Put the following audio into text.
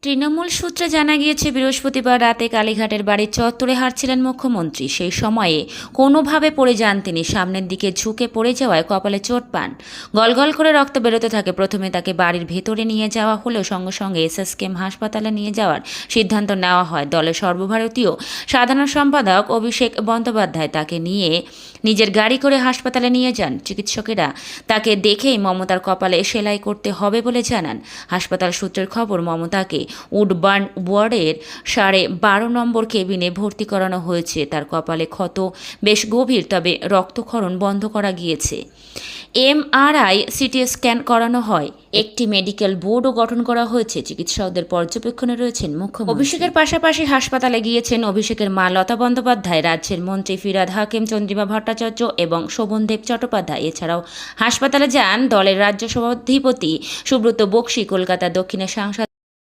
তৃণমূল সূত্রে জানা গিয়েছে, বৃহস্পতিবার রাতে কালীঘাটের বাড়ির চত্বরে হাঁটছিলেন মুখ্যমন্ত্রী। সেই সময়ে কোনোভাবে পড়ে যান তিনি। সামনের দিকে ঝুঁকে পড়ে যাওয়ায় কপালে চোট পান। গলগল করে রক্ত বেরোতে থাকে। প্রথমে তাকে বাড়ির ভেতরে নিয়ে যাওয়া হলেও সঙ্গে সঙ্গে এসএসকেএম হাসপাতালে নিয়ে যাওয়ার সিদ্ধান্ত নেওয়া হয়। দলের সর্বভারতীয় সাধারণ সম্পাদক অভিষেক বন্দ্যোপাধ্যায় তাকে নিয়ে নিজের গাড়ি করে হাসপাতালে নিয়ে যান। চিকিৎসকেরা তাকে দেখেই মমতার কপালে সেলাই করতে হবে বলে জানান। হাসপাতাল সূত্রের খবর, মমতাকে উডবার্ন ওয়ার্ডের 12.5 নম্বর কেবিনে ভর্তি করানো হয়েছে। তার কপালে ক্ষত বেশ গভীর, তবে রক্তক্ষরণ বন্ধ করা গিয়েছে। এমআরআই, সিটি স্ক্যান করানো হয়। একটি মেডিকেল বোর্ডও গঠন করা হয়েছে। চিকিৎসকদের পর্যবেক্ষণে রয়েছেন মুখ্যমন্ত্রী। অভিষেকের পাশাপাশি হাসপাতালে গিয়েছেন অভিষেকের মা লতা বন্দ্যোপাধ্যায়, রাজ্যের মন্ত্রী ফিরহাদ হাকিম, চন্দ্রিমা ভট্টাচার্য এবং শোভনদেব চট্টোপাধ্যায়। এছাড়াও হাসপাতালে যান দলের রাজ্য সভাধিপতি সুব্রত বক্সী, কলকাতা দক্ষিণের সাংসদ